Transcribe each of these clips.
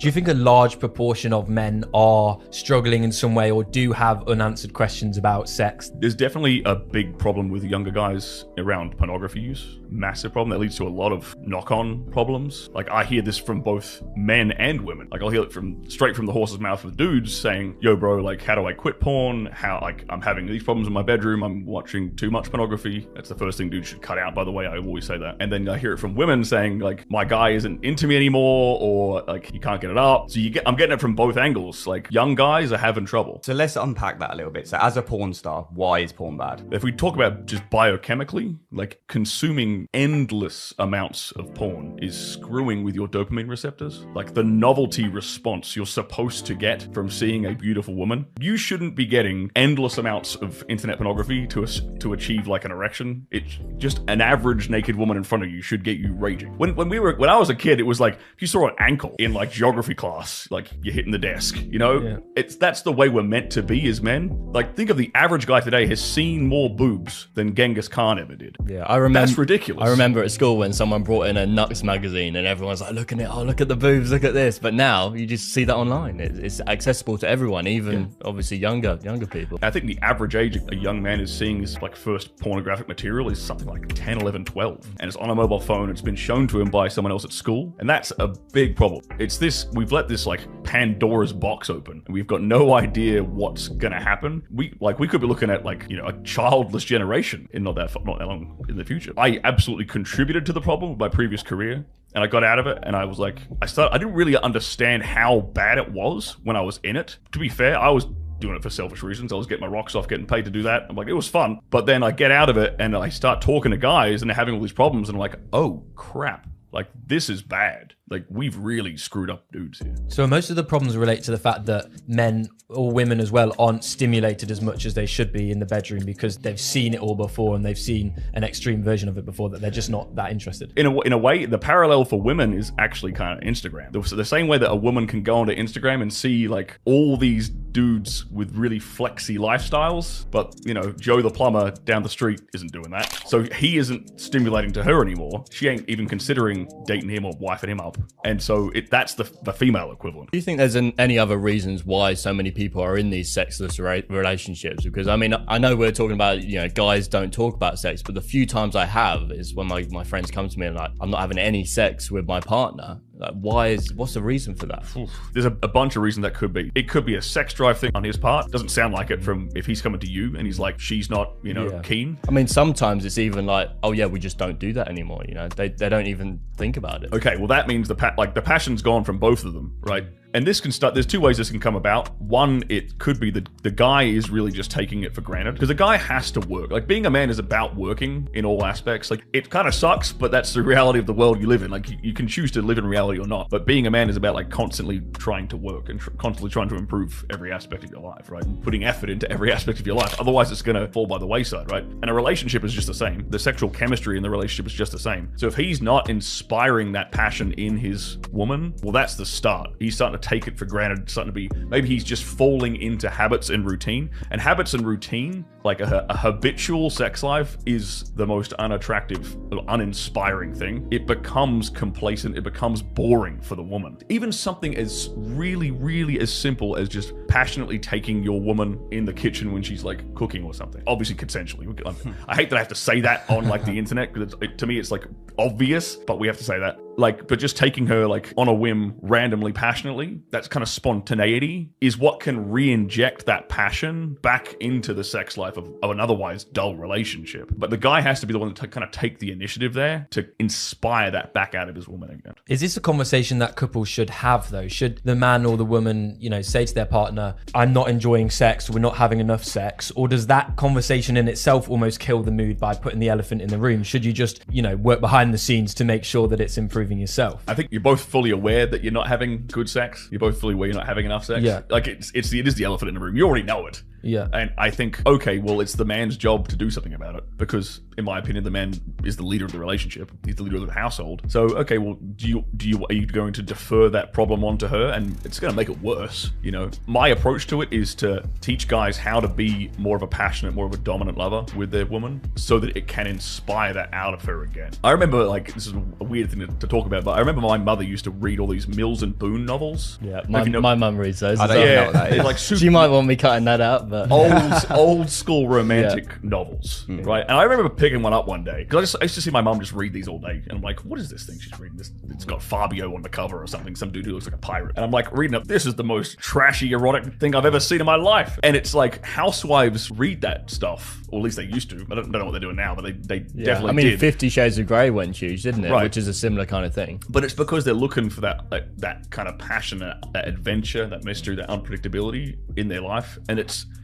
Do you think a large proportion of men are struggling in some way or do have unanswered questions about sex? There's definitely a big problem with younger guys around pornography use. Massive problem that leads to a lot of knock-on problems. Like, I hear this from both men and women. Like, I'll hear it straight from the horse's mouth of dudes saying, yo bro, like, how do I quit porn? I'm having these problems in my bedroom. I'm watching too much pornography. That's the first thing dudes should cut out, by the way. I always say that. And then I hear it from women saying, like, my guy isn't into me anymore, or like, he can't get it up. So I'm getting it from both angles. Like, young guys are having trouble. So let's unpack that a little bit. So as a porn star, why is porn bad? If we talk about just biochemically, like, consuming endless amounts of porn is screwing with your dopamine receptors. Like, the novelty response you're supposed to get from seeing a beautiful woman, you shouldn't be getting endless amounts of internet pornography to achieve like an erection. It's just an average naked woman in front of you should get you raging. When I was a kid, it was like, if you saw an ankle in like geography class, like, you're hitting the desk, you know? Yeah. That's the way we're meant to be as men. Like, think of the average guy today has seen more boobs than Genghis Khan ever did. Yeah, I remember. That's ridiculous. I remember at school when someone brought in a Nux magazine and everyone's like, look at it, oh, look at the boobs, look at this. But now you just see that online. It's accessible to everyone, even obviously younger people. I think the average age a young man is seeing his like first pornographic material is something like 10, 11, 12. And it's on a mobile phone. It's been shown to him by someone else at school. And that's a big problem. We've let this like Pandora's box open and we've got no idea what's going to happen. We could be looking at like, you know, a childless generation in not that long in the future. I absolutely contributed to the problem with my previous career. And I got out of it and I was like, I didn't really understand how bad it was when I was in it. To be fair, I was doing it for selfish reasons. I was getting my rocks off, getting paid to do that. I'm like, it was fun. But then I get out of it and I start talking to guys and they're having all these problems and I'm like, oh crap. Like, this is bad. Like, we've really screwed up dudes here. So most of the problems relate to the fact that men or women as well aren't stimulated as much as they should be in the bedroom because they've seen it all before and they've seen an extreme version of it before, that they're just not that interested. In a way, the parallel for women is actually kind of Instagram. The same way that a woman can go onto Instagram and see like all these dudes with really flexy lifestyles, but you know, Joe the plumber down the street isn't doing that. So he isn't stimulating to her anymore. She ain't even considering dating him or wifing him up. And so that's the female equivalent. Do you think there's any other reasons why so many people are in these sexless relationships? Because I mean, I know we're talking about, you know, guys don't talk about sex, but the few times I have is when my friends come to me and like, I'm not having any sex with my partner. Like, what's the reason for that? There's a bunch of reasons that could be. It could be a sex drive thing on his part. Doesn't sound like it from if he's coming to you and he's like, she's not, you know, keen. I mean, sometimes it's even like, oh yeah, we just don't do that anymore. You know, they don't even think about it. Okay, well that means the passion's gone from both of them, right? And this can start, there's two ways this can come about. One, it could be the guy is really just taking it for granted because the guy has to work. Like, being a man is about working in all aspects. Like, it kind of sucks, but that's the reality of the world you live in. Like, you can choose to live in reality or not, but being a man is about like constantly trying to work and constantly trying to improve every aspect of your life, right? And putting effort into every aspect of your life. Otherwise it's going to fall by the wayside, right? And a relationship is just the same. The sexual chemistry in the relationship is just the same. So if he's not inspiring that passion in his woman, well, that's the start. He's starting to take it for granted, starting to be, maybe he's just falling into habits and routine. And habits and routine, like a habitual sex life, is the most unattractive, uninspiring thing. It becomes complacent, it becomes boring for the woman. Even something as really as simple as just passionately taking your woman in the kitchen when she's like cooking or something, obviously consensually. I hate that I have to say that on like the internet, because to me it's like obvious, but we have to say that. Like, but just taking her like on a whim, randomly, passionately, that's kind of spontaneity is what can re-inject that passion back into the sex life of an otherwise dull relationship. But the guy has to be the one to kind of take the initiative there to inspire that back out of his woman again. Is this a conversation that couples should have though? Should the man or the woman, you know, say to their partner, I'm not enjoying sex, we're not having enough sex? Or does that conversation in itself almost kill the mood by putting the elephant in the room? Should you just, you know, work behind the scenes to make sure that it's improving yourself? I think you're both fully aware that you're not having good sex. You're both fully aware you're not having enough sex. Yeah. Like it is the elephant in the room. You already know it. Yeah. And I think, okay, well, it's the man's job to do something about it because, in my opinion, the man is the leader of the relationship. He's the leader of the household. So, okay, well, are you going to defer that problem onto her? And it's going to make it worse. You know, my approach to it is to teach guys how to be more of a passionate, more of a dominant lover with their woman so that it can inspire that out of her again. I remember, like, this is a weird thing to talk about, but I remember my mother used to read all these Mills and Boon novels. Yeah, my mum reads those. I don't even know what that is. Like She might want me cutting that out, but old school romantic novels, right? And I remember picking one up one day because I used to see my mum just read these all day, and I'm like, what is this thing she's reading? It's got Fabio on the cover or something, some dude who looks like a pirate, and I'm like reading it. This is the most trashy erotic thing I've ever seen in my life, and it's like housewives read that stuff, or at least they used to. I don't know what they're doing now, but they definitely I mean, did. 50 Shades of Grey went huge, didn't it? Right. Which is a similar kind of thing. But it's because they're looking for that kind of passion, that adventure, that mystery, that unpredictability in their life. And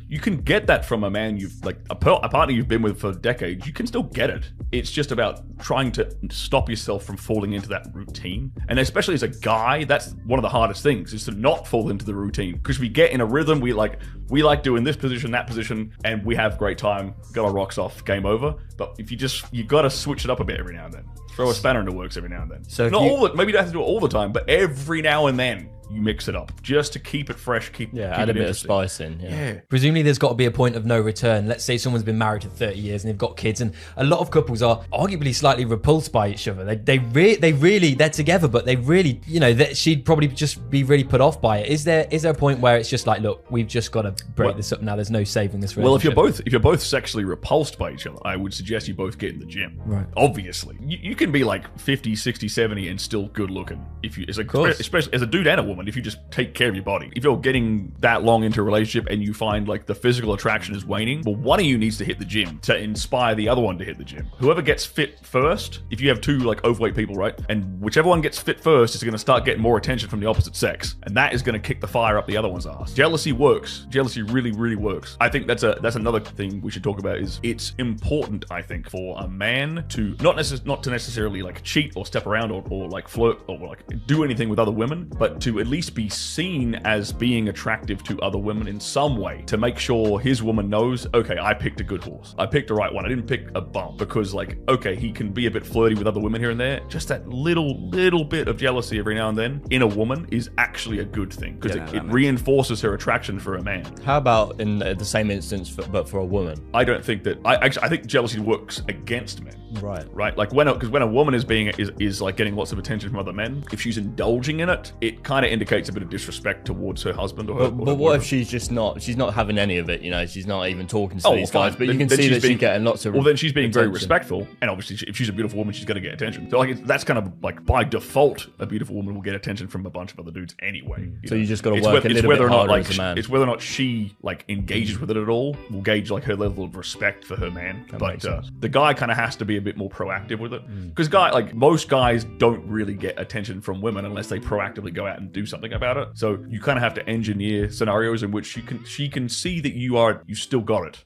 you can get that from a man you've like a partner you've been with for decades. You can still get it. It's just about trying to stop yourself from falling into that routine. And especially as a guy, that's one of the hardest things is to not fall into the routine. Because we get in a rhythm, we like doing this position, that position, and we have great time, got our rocks off, game over. But if you gotta switch it up a bit every now and then. Throw a spanner in the works every now and then. So maybe you don't have to do it all the time, but every now and then you mix it up just to keep it fresh, keep add it a bit of interesting. spice in. Yeah. Presumably there's got to be a point of no return. Let's say someone's been married for 30 years and they've got kids, and a lot of couples are arguably slightly repulsed by each other. They're together, but they really, she'd probably just be really put off by it. Is there a point where it's just like, look, we've just got to break this up now. There's no saving this relationship. Well, if you're both sexually repulsed by each other, I would suggest you both get in the gym. Right. Obviously, you can be like 50, 60, 70 and still good looking especially as a dude and a woman. If you just take care of your body. If you're getting that long into a relationship and you find like the physical attraction is waning, well, one of you needs to hit the gym to inspire the other one to hit the gym. Whoever gets fit first, if you have two like overweight people, right, and whichever one gets fit first is going to start getting more attention from the opposite sex, and that is going to kick the fire up the other one's ass. Jealousy works. Jealousy really, really works. I think that's another thing we should talk about. Is it's important, I think, for a man to not to necessarily like cheat or step around or like flirt or like do anything with other women, but to at least be seen as being attractive to other women in some way, to make sure his woman knows, okay, I picked a good horse. I picked the right one. I didn't pick a bum. Because like, okay, he can be a bit flirty with other women here and there. Just that little bit of jealousy every now and then in a woman is actually a good thing because it reinforces her attraction for a man. How about in the same instance, but for a woman? I don't think that. I think jealousy works against men. Right. Like when a woman is like getting lots of attention from other men, if she's indulging in it, it kind of indicates a bit of disrespect towards her husband or her. But what if she's not having any of it? She's not even talking to these guys. But you can see that she's getting lots of. Well, then she's being very attention. Respectful, and obviously, if she's a beautiful woman, she's going to get attention. So like that's kind of like by default, a beautiful woman will get attention from a bunch of other dudes anyway. So you just got to work a little bit harder as a man. It's whether or not she like engages with it at all. Will gauge like her level of respect for her man. But the guy kind of has to be a bit more proactive with it, because most guys don't really get attention from women unless they proactively go out and do something about it. So you kind of have to engineer scenarios in which she can see that you still got it.